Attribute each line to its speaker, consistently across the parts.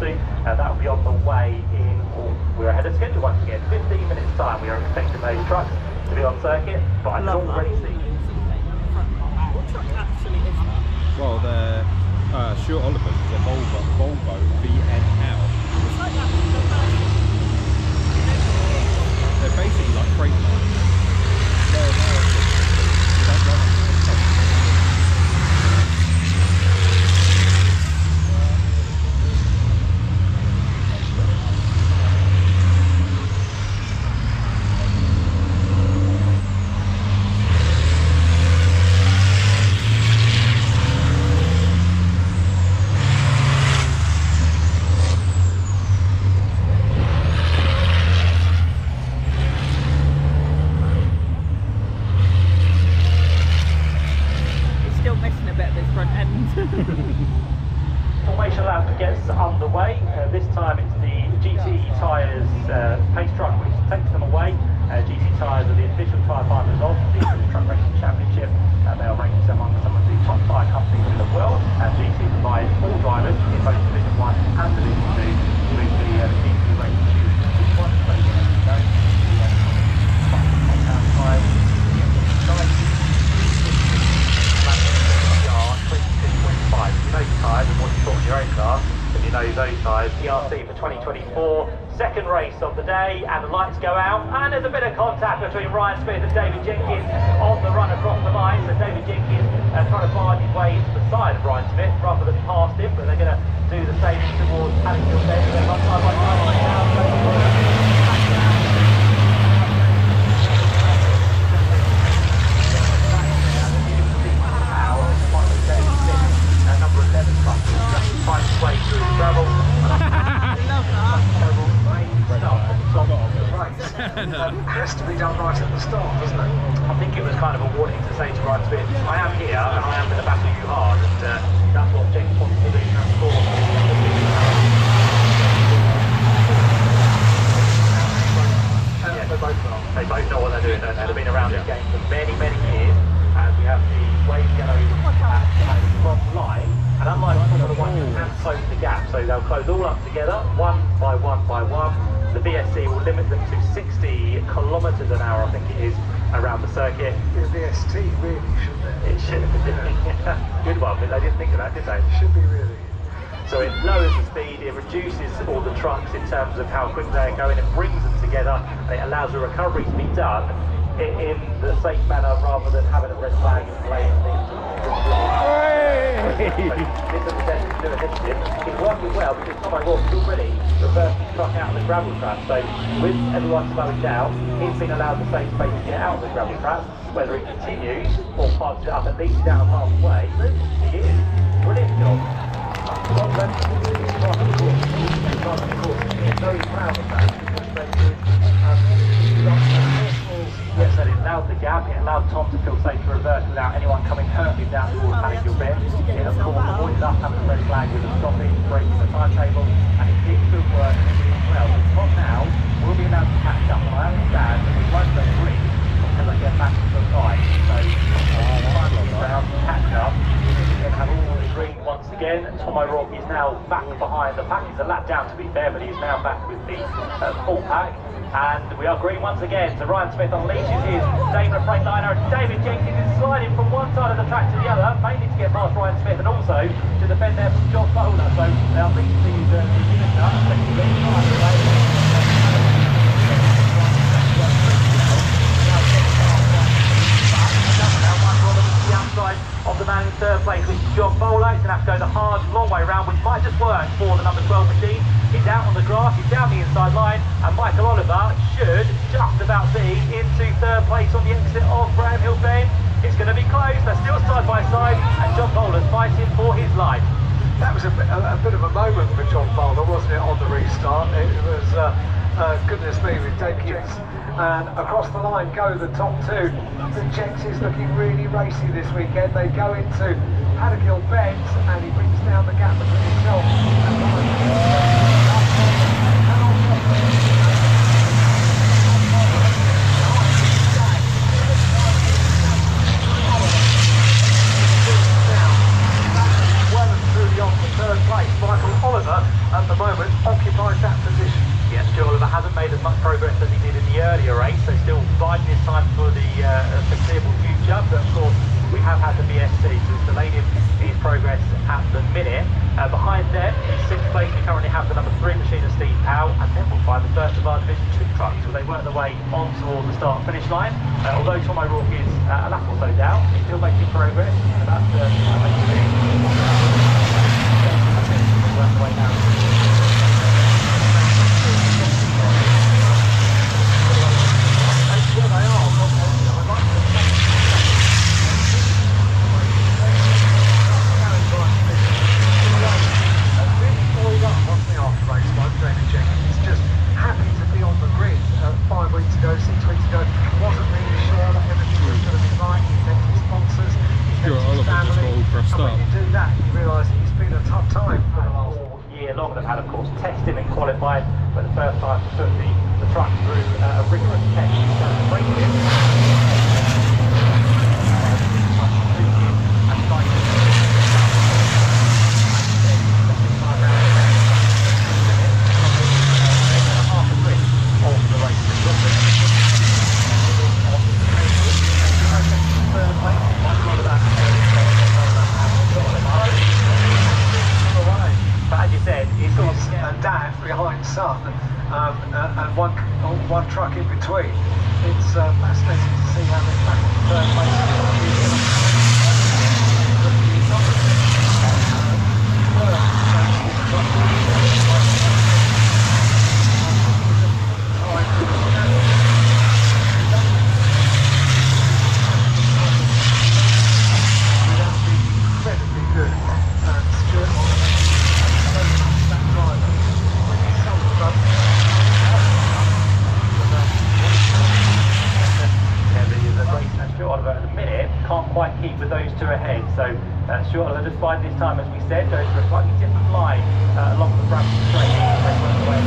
Speaker 1: to. That will be on the way in. We're ahead of schedule once again. 15 minutes time. We are expecting those trucks to be on circuit, but I can already see.
Speaker 2: What truck actually is that?
Speaker 3: Well, the Stuart Oliver's is a Volvo VNL.
Speaker 2: It's like that.
Speaker 3: They're basically like freight lines.
Speaker 1: Formation lap gets underway. This time it's the GT tyres pace truck which takes them away. GT tyres are the official tyre partners of the Truck Racing Championship. They are ranked among some of the top tyre companies in the world, and GT provides all drivers in both Division 1 and Division 2 with the GT racing shoes. Each one plays in every day. The tyres, you know your tyres and what you put on your own car, and you know those tyres. ERC for 2024, second race of the day, and the lights go out, and there's a bit of contact between Ryan Smith and David Jenkins on the run across the line. So David Jenkins trying to barge his way into the side of Ryan Smith rather than past him, but they're going to do the same towards Paddington Bend. They're side by side right now. Find his way through the gravel.
Speaker 4: Has to be done right at the start, doesn't it?
Speaker 1: I think it was kind of a warning to say to Ryan Smith, I am here and I am going to battle you hard, and that's what James wants to do. They both know what they're doing, don't they? They've been around this game for many, many years, and we have the wave yellow from line. And unlike Formula 1, you can close the gap, so they'll close all up together, one by one by one. The VSC will limit them to 60 kilometres an hour, I think it is, around the circuit.
Speaker 4: The VST really, shouldn't it?
Speaker 1: It should have. Good one, but they didn't think of that, did they?
Speaker 4: It should be really.
Speaker 1: So it lowers the speed, it reduces all the trucks in terms of how quick they're going, it brings them together, and it allows the recovery to be done in the safe manner rather than having a red flag in place. It's working well because Tom O'Rourke's already reversed his truck out of the gravel trap. So with everyone slowing down, he's been allowed the safe space to get out of the gravel trap. Whether he continues or parks it up at least down halfway, he is. Brilliant job. Very proud of that. Yes, that it allowed the gap, it allowed Tom to feel safe to reverse without anyone coming hurtling down towards Paddington Bend. It of course avoided us having a red flag with a stopping, breaking the timetable, and it did good work well. So Tom now will be allowed to catch up, and I understand that we won't go green until they get back to the line. So finally round, catch up, and have all the green once again. Tom O'Rourke is now back behind the pack. He's a lap down to be fair, but he is now back with the full pack. And we are green once again. So Ryan Smith unleashes his Daimler Freightliner, and David Jenkins is sliding from one side of the track to the other, mainly to get past Ryan Smith and also to defend there from John Bowler. So they are leading these units now, effectively. Of the man in third place, which is John Bowler. He's going to have to go the hard, long way round, which might just work for the number 12 machine. He's out on the grass, he's down the inside line, and Michael Oliver should just about be into third place on the exit of Bramhill Bend. It's going to be close, they're still side by side, and John Bowler's fighting for his life.
Speaker 4: That was a bit of a moment for John Bowler, wasn't it, on the restart? It was, goodness me, ridiculous. And across the line go the top two. The Jenks is looking really racy this weekend. They go into Paddington Bend, and he brings down the gap between himself and well and truly on for third place. Michael Oliver at the moment occupies that position.
Speaker 1: Yes, Stuart Oliver hasn't made as much progress as he did in the earlier race, so still biding his time for the foreseeable future, but of course we have had the BSC, so it's delayed him in his progress at the minute. Behind them, in 6th place, we currently have the number 3 machine of Steve Powell, and then we'll find the first of our Division 2 trucks, so they work their way on towards the start-finish line. Although Tom O'Rourke is a lap or so down, he's still making progress, and that's the work their way down. Long they've had, of course, testing and qualified, but the first time to put the truck through a rigorous test in terms of braking.
Speaker 4: Son and one truck in between. It's fascinating to see how they're back in third place. Incredibly good.
Speaker 1: Can't quite keep with those two ahead, so Stuart Oliver just biding his time, as we said, goes for a slightly different line along the Brampton straight. They work their way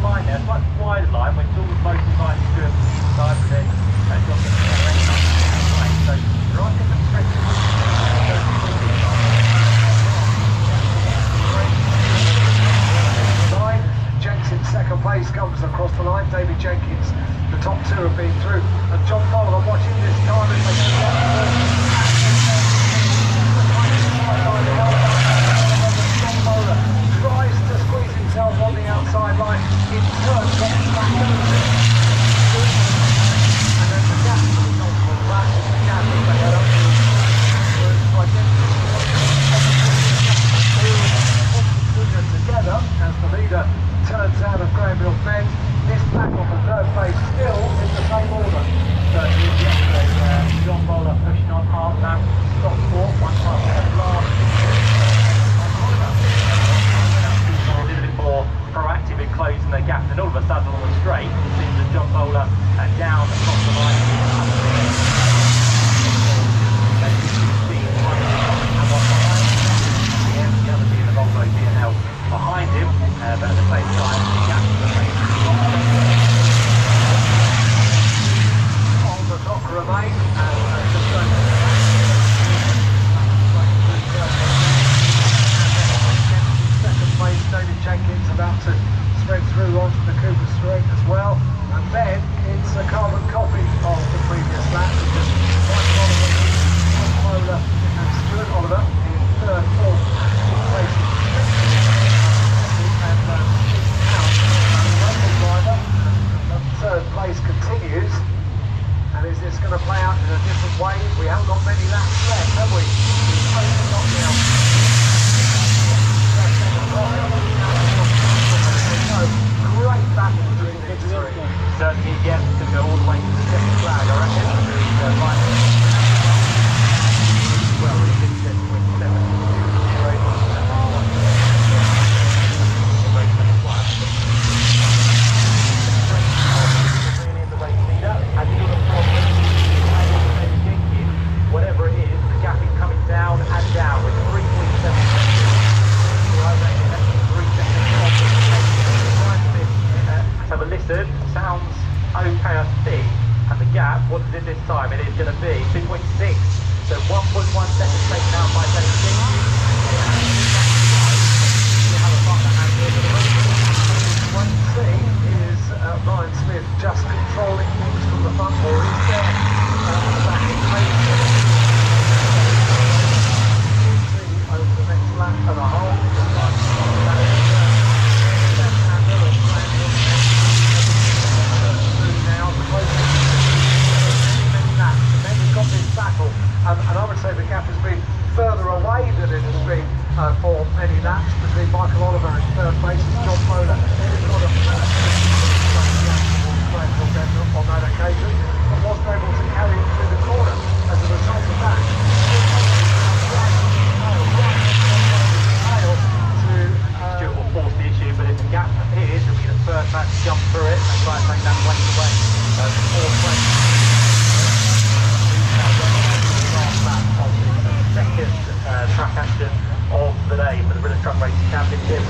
Speaker 1: line there, slightly wider line, which all most designed to do side, but then dropping the other end up. So, right in the stretch. gap, what is it this time? It is going to be 2.6. So 1.1 seconds taken out by Daisy.
Speaker 4: What you see is Ryan Smith just controlling things from the front, or he's there at the back of the pace. Over the next lap and a half, got this battle, and I would say the gap has been further away than it has been for many laps between Michael Oliver in third place and John Mola. It's not a on that occasion, but wasn't able to carry it through the corner as a result of that.
Speaker 1: Stuart will force the issue, but if the gap appears, he'll be the first man to jump through it and try and take that place away. Fourth place. Second track action of the day for the British Truck Racing Championship.